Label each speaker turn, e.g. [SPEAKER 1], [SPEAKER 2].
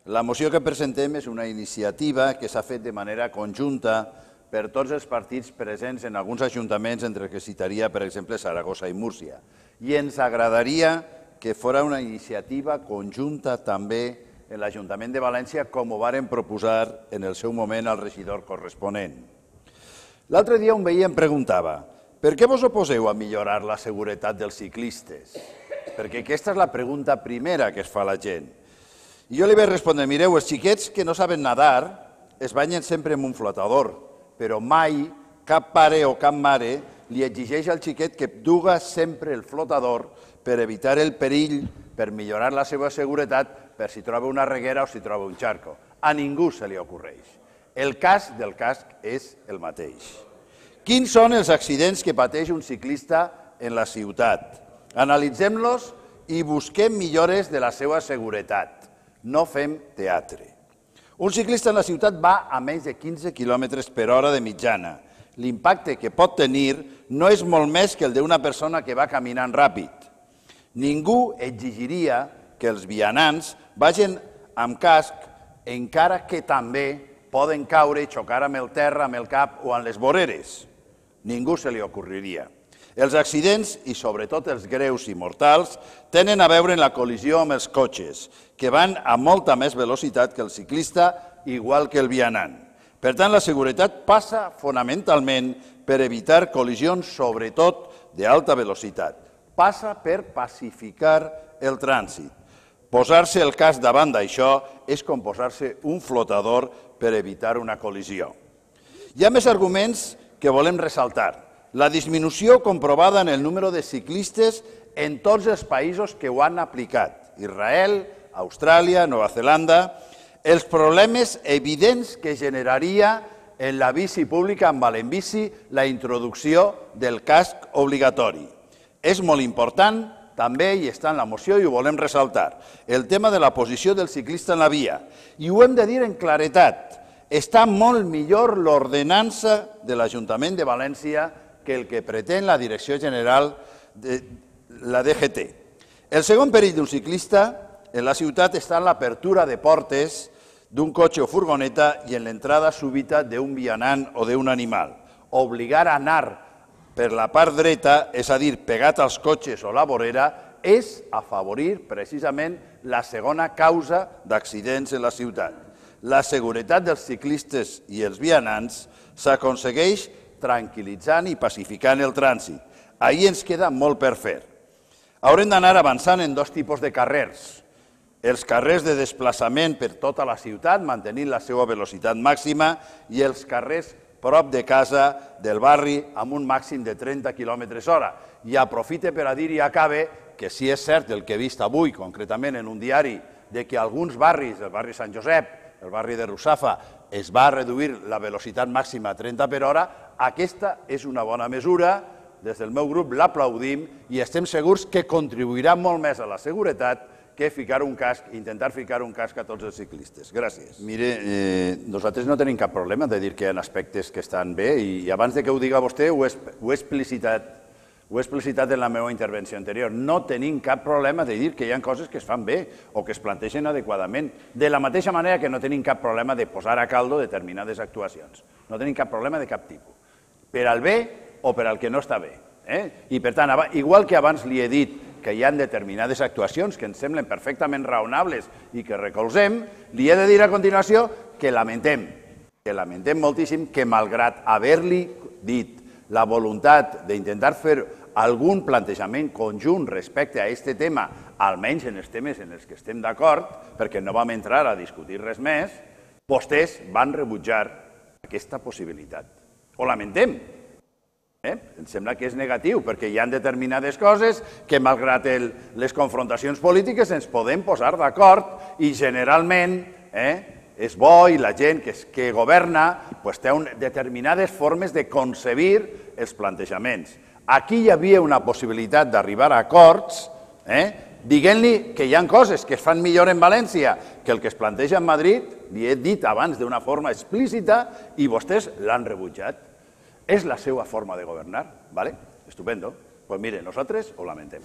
[SPEAKER 1] La moció que presentem és una iniciativa que s'ha fet de manera conjunta per tots els partits presents en alguns ajuntaments, entre els que citaria, per exemple, Saragossa i Múrcia. I ens agradaria que fos una iniciativa conjunta també en l'Ajuntament de València, com ho varen proposar en el seu moment al regidor corresponent. L'altre dia un veí em preguntava: per què vos oposeu a millorar la seguretat dels ciclistes? Perquè aquesta és la pregunta primera que es fa la gent. I jo li vaig respondre: mireu, els xiquets que no saben nadar es banyen sempre amb un flotador, però mai cap pare o cap mare li exigeix al xiquet que duga sempre el flotador per evitar el perill, per millorar la seva seguretat, per si troba una reguera o si troba un xarco. A ningú se li ocorreix. El cas del casc és el mateix. Quins són els accidents que pateix un ciclista en la ciutat? Analitzem-los i busquem millores de la seva seguretat. No fem teatre. Un ciclista en la ciutat va a menys de 15 km per hora de mitjana. L'impacte que pot tenir no és molt més que el d'una persona que va caminant ràpid. Ningú exigiria que els vianants vagin amb casc, encara que també poden caure i xocar amb el terra, amb el cap o amb les voreres. Ningú se li ocorriria. Els accidents, i sobretot els greus i mortals, tenen a veure en la col·lisió amb els cotxes, que van a molta més velocitat que el ciclista, igual que el vianant. Per tant, la seguretat passa fonamentalment per evitar col·lisions, sobretot d'alta velocitat. Passa per pacificar el trànsit. Posar-se el casc davant d'això és com posar-se un flotador per evitar una col·lisió. Hi ha més arguments que volem ressaltar. La disminució comprovada en el número de ciclistes en tots els països que ho han aplicat. Israel, Austràlia, Nova Zelanda. Els problemes evidents que generaria en la bici pública, amb l'enbici, la introducció del casc obligatori. És molt important, també, i està en la moció i ho volem ressaltar, el tema de la posició del ciclista en la via. I ho hem de dir en claretat. Està molt millor l'ordenança de l'Ajuntament de València que el que pretén la Direcció General de la DGT. El segon perill d'un ciclista en la ciutat està en l'apertura de portes d'un cotxe o furgoneta i en l'entrada súbita d'un vianant o d'un animal. Obligar a anar per la part dreta, és a dir, pegat als cotxes o la vorera, és afavorir precisament la segona causa d'accidents en la ciutat. La seguretat dels ciclistes i els vianants s'aconsegueix tranquil·litzant i pacificant el trànsit. Ahir ens queda molt per fer. Haurem d'anar avançant en dos tipus de carrers. Els carrers de desplaçament per tota la ciutat, mantenint la seva velocitat màxima, i els carrers prop de casa del barri amb un màxim de 30 km/h. I aprofite per a dir i acabe que si és cert el que he vist avui, concretament en un diari, de que alguns barris, el barri Sant Josep, el barri de Russafa, es va reduir la velocitat màxima a 30 per hora, aquesta és una bona mesura, des del meu grup l'aplaudim i estem segurs que contribuirà molt més a la seguretat que ficar un casc, intentar ficar un casc a tots els ciclistes. Gràcies. Mire, nosaltres no tenim cap problema de dir que hi ha aspectes que estan bé i abans que ho diga vostè ho he explicitat en la meva intervenció anterior. No tenim cap problema de dir que hi ha coses que es fan bé o que es plantegen adequadament, de la mateixa manera que no tenim cap problema de posar a caldo determinades actuacions. No tenim cap problema de cap tipus, per al bé o per al que no està bé. I per tant, igual que abans li he dit que hi ha determinades actuacions que ens semblen perfectament raonables i que recolzem, li he de dir a continuació que lamentem moltíssim que, malgrat haver-li dit la voluntat d'intentar fer algun plantejament conjunt respecte a aquest tema, almenys en els temes en els que estem d'acord, perquè no vam entrar a discutir res més, vostès van rebutjar aquesta possibilitat. Ho lamentem. Em sembla que és negatiu, perquè hi ha determinades coses que, malgrat les confrontacions polítiques, ens podem posar d'acord i generalment és bo i la gent que governa té determinades formes de concebir els plantejaments. Aquí hi havia una possibilitat d'arribar a acords, dient-li que hi ha coses que es fan millor en València que el que es planteja en Madrid, li he dit abans d'una forma explícita i vostès l'han rebutjat. És la seva forma de governar, ¿vale? Estupendo. Pues mire, nosotros ho lamentem.